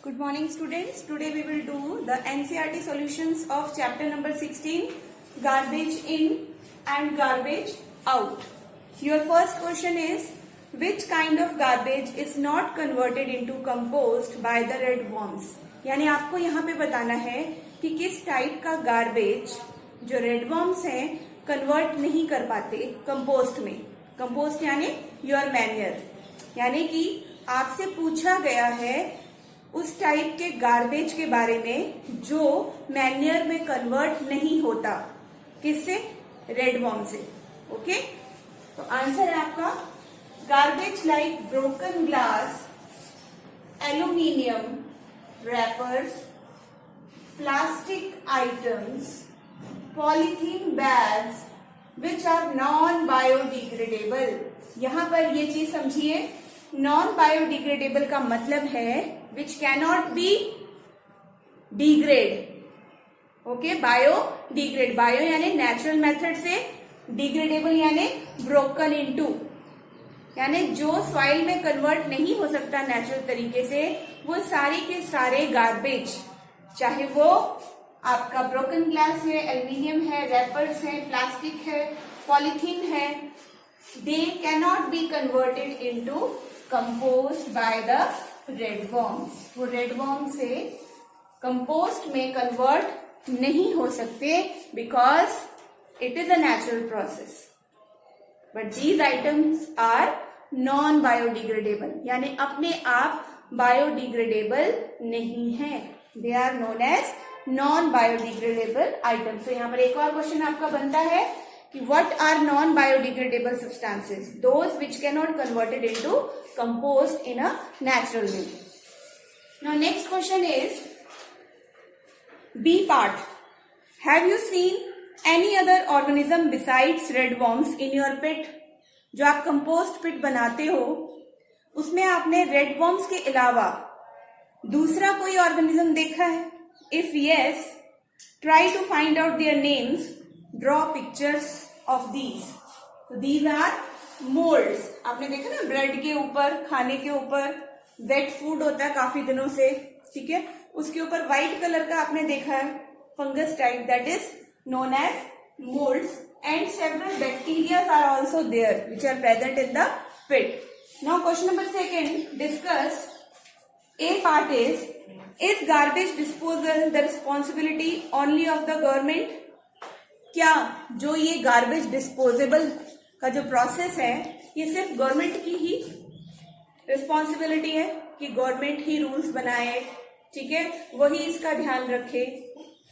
Good morning students. Today we will do the NCERT solutions of chapter number 16, garbage in and garbage out. Your first question is, which kind of garbage is not converted into compost by the red worms? यानी आपको यहाँ पे बताना है कि किस type का garbage जो रेड वर्म्स हैं कन्वर्ट नहीं कर पाते कंपोस्ट में. कंपोस्ट यानी योर मैन्यर, यानी कि आपसे पूछा गया है उस टाइप के गार्बेज के बारे में जो मैन्यर में कन्वर्ट नहीं होता. किससे? रेड वर्म से. ओके, तो आंसर है आपका garbage like broken glass, aluminium wrappers, plastic items, polythene bags which are non biodegradable. यहां पर ये चीज समझिए, नॉन बायोडिग्रेडेबल का मतलब है which cannot be degrade. Okay, biodegrade, bio यानी नेचुरल मेथड से, डिग्रेडेबल यानी ब्रोकन इनटू, यानी जो सॉइल में कन्वर्ट नहीं हो सकता नेचुरल तरीके से, वो सारे के सारे गार्बेज, चाहे वो आपका ब्रोकन ग्लास है, एल्यूमिनियम है, रैपर्स है, प्लास्टिक है, पॉलीथीन है, they cannot be converted into compost by the red worms. वो रेड वर्म से कंपोस्ट में कन्वर्ट नहीं हो सकते because it is a natural process. But these items are non biodegradable, यानी अपने आप biodegradable नहीं है. They are known as non biodegradable items. तो यहाँ पर एक और क्वेश्चन आपका बनता है कि what are non biodegradable substances? Those which cannot converted into compost in a natural way. Now next question is B part. Have you seen any other organism besides red worms in your pit? जो आप compost pit बनाते हो उसमें आपने red worms के अलावा दूसरा कोई ऑर्गेनिज्म देखा है? If yes, try to find out their names. Draw pictures of these. So these are molds. आपने देखा ना, ब्रेड के ऊपर, खाने के ऊपर वेट फूड होता है काफी दिनों से, ठीक है, उसके ऊपर व्हाइट कलर का आपने देखा है fungus type, that is known as molds, and several bacteria are also there which are present in the pit. Now question number 2, discuss. A part is garbage disposal the responsibility only of the government? क्या जो ये garbage disposable का जो process है ये सिर्फ government की ही responsibility है कि गवर्नमेंट ही रूल्स बनाए, ठीक है, वही इसका ध्यान रखे?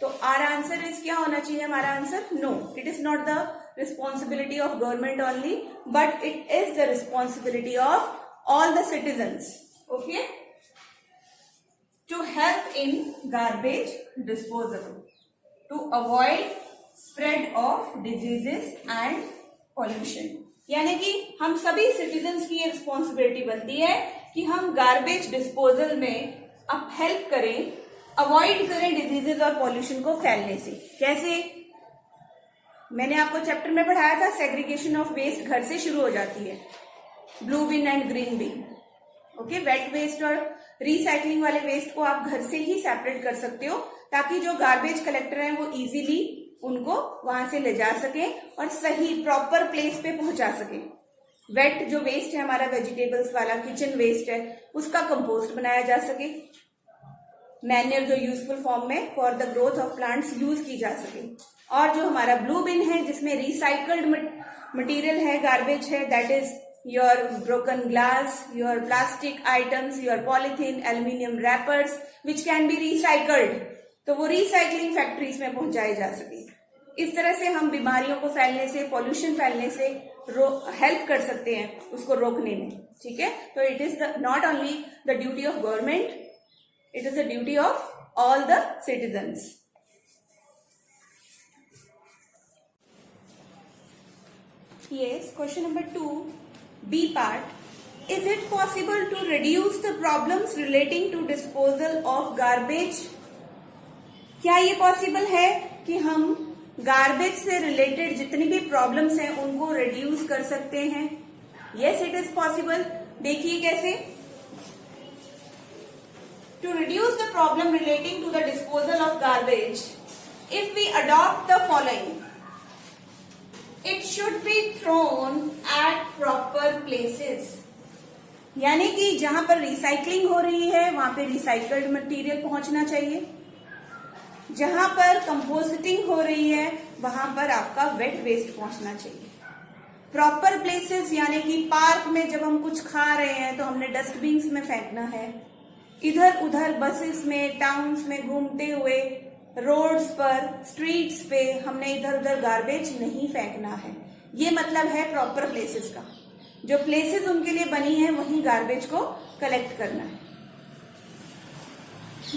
तो आर आंसर इज क्या होना चाहिए? हमारा answer no, it is not the responsibility of government only, but it is the responsibility of all the citizens. Okay, to help in garbage disposal, to avoid spread of diseases and pollution. यानी कि हम सभी citizens की responsibility बनती है कि हम garbage disposal में अब हेल्प करें, अवॉइड करें डिजीजेस और पॉल्यूशन को फैलने से. कैसे? मैंने आपको चैप्टर में पढ़ाया था, सेग्रीगेशन ऑफ वेस्ट घर से शुरू हो जाती है, blue bin and green bin. Okay, wet waste और रिसाइकलिंग वाले वेस्ट को आप घर से ही सेपरेट कर सकते हो ताकि जो गार्बेज कलेक्टर हैं वो इजीली उनको वहां से ले जा सके और सही प्रॉपर प्लेस पे पहुंचा सके. वेट जो वेस्ट है हमारा वेजिटेबल्स वाला, किचन वेस्ट है, उसका कंपोस्ट बनाया जा सके. मैन्योर जो यूजफुल फॉर्म में for the growth of plants use की जा सके. और जो हमारा ब्लू बिन है जिसमें रिसाइकल्ड मटेरियल है, गार्बेज है, that is your broken glass, your plastic items, your polythene, aluminium rappers which can be recycled. तो वो रिसाइकलिंग फैक्ट्रीज में पहुंचाए जा सके. इस तरह से हम बीमारियों को फैलने से, पॉल्यूशन फैलने से हेल्प कर सकते हैं उसको रोकने में, ठीक है. तो it is not only the duty of government, it is the duty of all the citizens. Yes, question number 2, B part. Is it possible to reduce the problems relating to disposal of garbage? क्या ये possible है कि हम garbage से related जितनी भी problems हैं उनको रिड्यूस कर सकते हैं? Yes, it is possible. देखिए कैसे. To reduce the problem relating to the disposal of garbage, if we adopt the following, it should be thrown at proper places. यानी कि जहां पर रिसाइकलिंग हो रही है वहां पे रिसाइकल्ड मटेरियल पहुंचना चाहिए, जहां पर कंपोस्टिंग हो रही है वहां पर आपका वेट वेस्ट पहुंचना चाहिए। प्रॉपर प्लेसेस यानी कि पार्क में जब हम कुछ खा रहे हैं तो हमने डस्टबिन्स में फेंकना है, इधर उधर बसेस में, टाउन्स में घूमते हुए, रोड्स पर, स्ट्रीट्स पे हमने इधर उधर गार्बेज नहीं फेंकना है। ये मतलब है प्रॉपर प्लेसेस का। जो प्लेसेस उनके लिए बनी है वहीं गार्बेज को कलेक्ट करना है।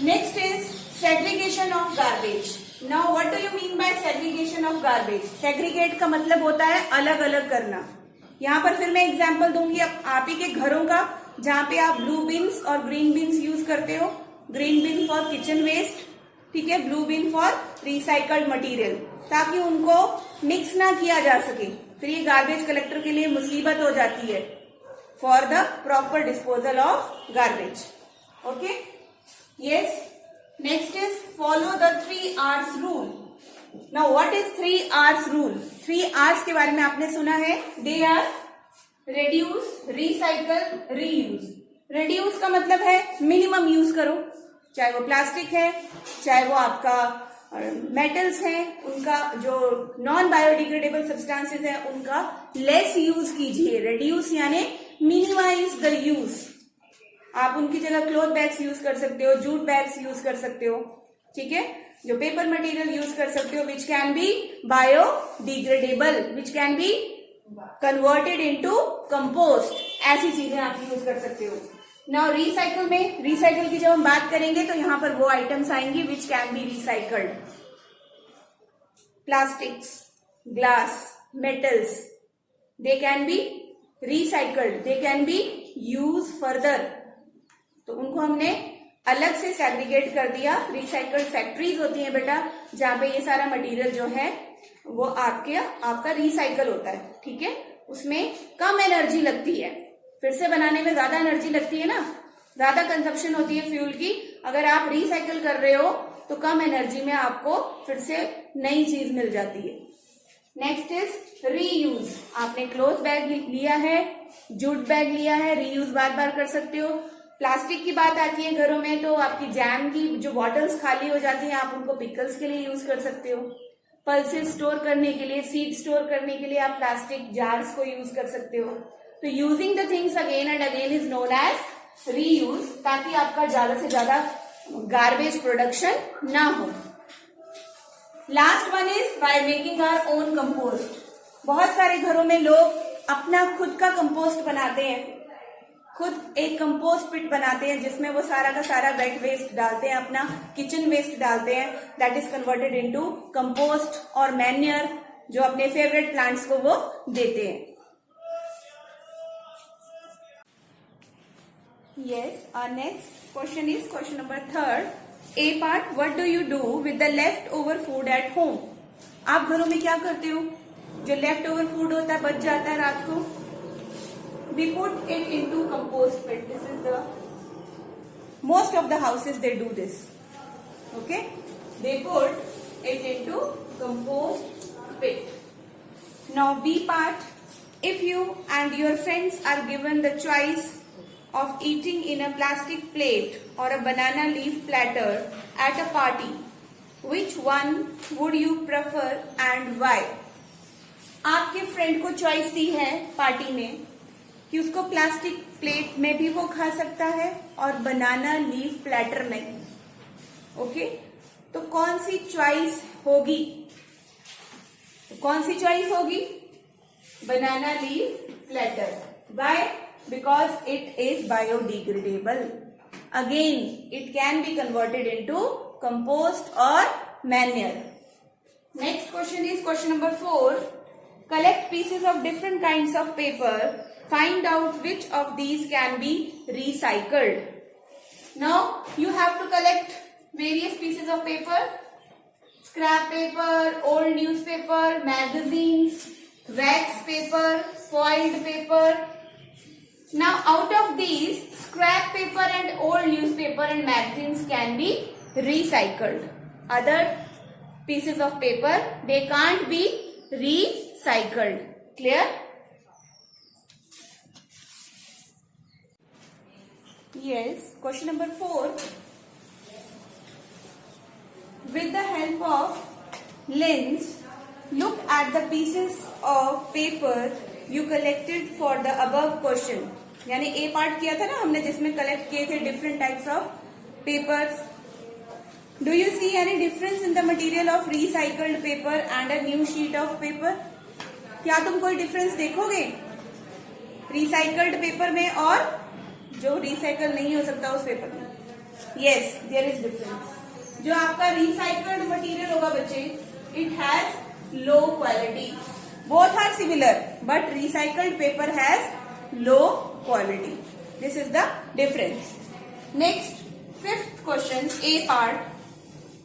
Next is segregation of garbage. Now what do you mean by segregation of garbage? Segregate का मतलब होता है अलग अलग करना। यहाँ पर फिर मैं एग्जांपल दूंगी आप ही के घरों का, जहां पे आप ब्लू बिन्स और ग्रीन बिन्स यूज करते हो। Green bin for kitchen waste, ठीक है, blue bin for recycled material, ताकि उनको मिक्स ना किया जा सके। फिर ये गार्बेज कलेक्टर के लिए मुसीबत हो जाती है for the proper disposal of garbage. Okay, yes. Next is follow the 3 R's rule. Now what is 3 R's rule? 3 R's के बारे में आपने सुना है। They are reduce, recycle, reuse. Reduce का मतलब है मिनिमम यूज करो, चाहे वो प्लास्टिक है, चाहे वो आपका मेटल्स हैं, उनका जो नॉन बायोडिग्रेडेबल सब्सटेंसेस हैं उनका लेस यूज कीजिए। रिड्यूस यानी मिनिमाइज द यूज। आप उनकी जगह क्लॉथ बैग्स यूज कर सकते हो, जूट बैग्स यूज कर सकते हो, ठीक है, जो पेपर मटेरियल यूज कर सकते हो which can be biodegradable, which can be converted into compost. ऐसी चीजें आप यूज कर सकते हो। नाउ रिसाइकल में, रिसाइकल की जब हम बात करेंगे तो यहां पर वो आइटम्स आएंगी which can be recycled. Plastics, glass, metals, they can be recycled, they can be use further. तो उनको हमने अलग से सेग्रीगेट कर दिया। रिसाइकल्ड फैक्ट्रीज होती हैं बेटा, जहां पे ये सारा मटेरियल जो है वो आपका रिसाइकल होता है, ठीक है। उसमें कम एनर्जी लगती है, फिर से बनाने में ज्यादा एनर्जी लगती है ना, ज्यादा कंजप्शन होती है फ्यूल की। अगर आप रिसाइकल कर रहे हो तो कम एनर्जी में आपको फिर से नई चीज मिल जाती है। Next is reuse. आपने क्लॉथ बैग लिया है, जूट बैग लिया है, रीयूज बार बार कर सकते हो। प्लास्टिक की बात आती है घरों में तो आपकी जैम की जो बॉटल्स खाली हो जाती हैं आप उनको पिकल्स के लिए यूज कर सकते हो। पल्सेस स्टोर करने के लिए, सीड स्टोर करने के लिए आप प्लास्टिक जार्स को यूज कर सकते हो। तो using the things again and again is known as reuse, ताकि आपका ज्यादा से ज्यादा गार्बेज प्रोडक्शन ना हो। Last one is by making our own compost. बहुत सारे घरों में लोग अपना खुद का कंपोस्ट बनाते हैं, खुद एक कंपोस्ट पिट बनाते हैं जिसमें वो सारा का सारा वेट वेस्ट डालते हैं, अपना किचन वेस्ट डालते हैं, that is converted into compost और मैन्योर, जो अपने फेवरेट प्लांट्स को वो देते हैं। Yes, our next question is question number 3rd. A part, what do you do with the leftover food at home? आप घरों में क्या करते हो? जो leftover food होता है, बच जाता है रात को, we put it into compost pit. This is the most of the houses they do this. Okay, they put it into compost pit. Now B part, if you and your friends are given the choice of eating in a plastic plate or a banana leaf platter at a party, which one would you prefer and why? आपके friend को choice दी है party में कि उसको plastic plate में भी वो खा सकता है और बनाना लीफ प्लेटर नहीं। ओके, तो कौन सी चॉइस होगी? कौन सी चॉइस होगी? Banana leaf platter. Why? Because it is biodegradable. Again, it can be converted into compost or manure. Next question is question number 4. Collect pieces of different kinds of paper. Find out which of these can be recycled. Now, you have to collect various pieces of paper. Scrap paper, old newspaper, magazines, wax paper, foiled paper, Now out of these, scrap paper and old newspaper and magazines can be recycled. Other pieces of paper, they can't be recycled. Clear? Yes. Question number 4. With the help of lens, look at the pieces of paper you collected for the above question. यानी ए part किया था ना हमने, जिसमें collect किए थे different types of papers. Do you see any difference in the material of recycled paper and a new sheet of paper? क्या तुम कोई डिफरेंस देखोगे रिसाइकल्ड पेपर में और जो रिसाइकल नहीं हो सकता उस पेपर में? Yes, there is difference. जो आपका रिसाइकल्ड मटेरियल होगा बच्चे, it has low quality. Both are similar but recycled paper has low quality. This is the difference. Next, 5th question, a part.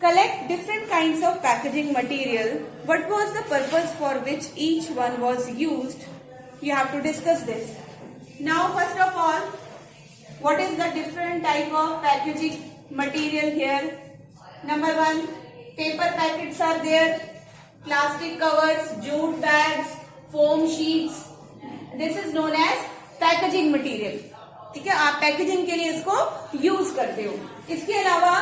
Collect different kinds of packaging material. What was the purpose for which each one was used? You have to discuss this. Now, first of all, what is the different type of packaging material here? Number 1, paper packets are there, plastic covers, jute bags, foam sheets. This is known as packaging material. ठीक है, आप packaging के लिए इसको use करते हो. इसके अलावा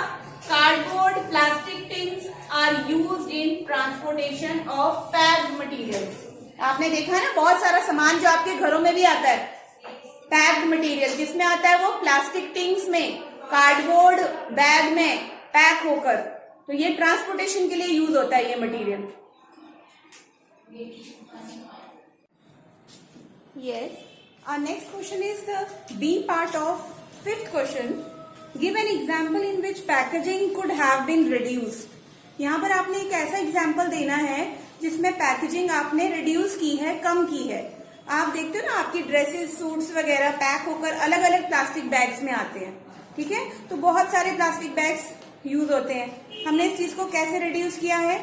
cardboard, plastic tins are used in transportation of packed materials. आपने देखा है ना, बहुत सारा सामान जो आपके घरों में भी आता है पैक्ड मटेरियल, जिसमें आता है वो प्लास्टिक टिन्स में, कार्डबोर्ड बैग में पैक होकर. तो ये ट्रांसपोर्टेशन के लिए यूज होता है ये material. Yes. Our next question is the B part of 5th question. Give an example in which packaging could have been reduced. यहाँ पर आपने एक ऐसा एग्जाम्पल देना है जिसमें पैकेजिंग आपने रिड्यूस की है, कम की है. आप देखते हो ना, आपकी ड्रेसेस, सूट्स वगैरह पैक होकर अलग अलग प्लास्टिक बैग्स में आते हैं. ठीक है, तो बहुत सारे प्लास्टिक बैग्स यूज होते हैं. हमने इस चीज को कैसे रिड्यूस किया है?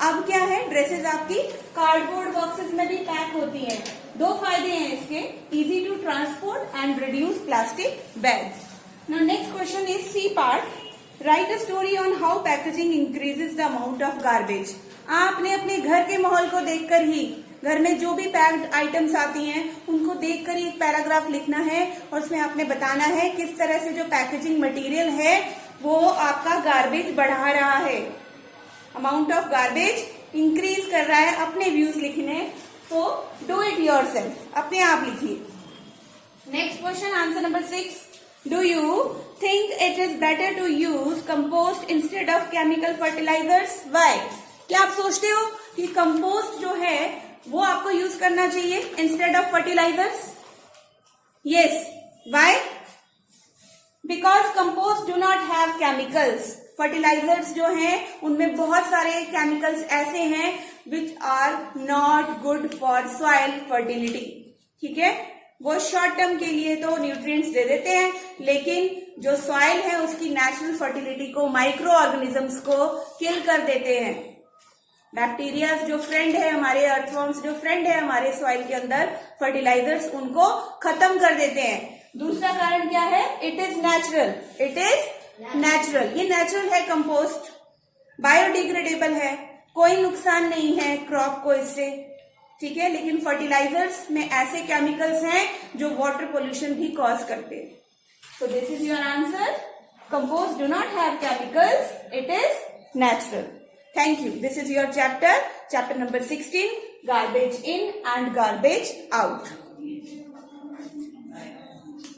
अब क्या है, ड्रेसेस आपकी कार्डबोर्ड बॉक्सेस में भी पैक होती हैं. 2 फायदे हैं इसके, easy to transport and reduce plastic bags. Now next question is C part. Write a story on how packaging increases the amount of garbage. आपने अपने घर के माहौल को देखकर ही, घर में जो भी पैक्ड आइटम्स आती हैं उनको देखकर ही एक पैराग्राफ लिखना है और उसमें आपने बताना है किस तरह से जो पैकेजिंग मटेरियल है वो आपका गार्बेज बढ़ा रहा है, अमाउंट ऑफ गार्बेज इंक्रीज कर रहा है. अपने व्यूज लिखने, so do it yourself, अपने आप लिखिए. Next question, answer number 6. Do you think it is better to use compost instead of chemical fertilizers? Why? क्या आप सोचते हो कि कंपोस्ट जो है वो आपको यूज करना चाहिए instead of fertilizers? Yes. Why? Because compost do not have chemicals. Fertilizers जो हैं उनमें बहुत सारे केमिकल्स ऐसे हैं which are not good for soil fertility. ठीक है, वो शॉर्ट टर्म के लिए तो न्यूट्रिएंट्स दे देते हैं, लेकिन जो सॉइल है उसकी नेचुरल फर्टिलिटी को, माइक्रो ऑर्गेनिजम्स को किल कर देते हैं. बैक्टीरिया जो फ्रेंड है हमारे, अर्थवॉर्म्स जो फ्रेंड है हमारे सॉइल के अंदर, फर्टिलाइजर्स उनको खत्म कर देते हैं. दूसरा कारण क्या है? It is natural. It is natural. ये नेचुरल है कंपोस्ट, बायोडिग्रेडेबल है, कोई नुकसान नहीं है क्रॉप को इससे. ठीक है, लेकिन फर्टिलाइजर्स में ऐसे केमिकल्स हैं जो वाटर पोल्यूशन भी कॉज करते हैं. So this is your answer. Compost do not have chemicals, it is natural. Thank you. This is your chapter number 16, garbage in and garbage out.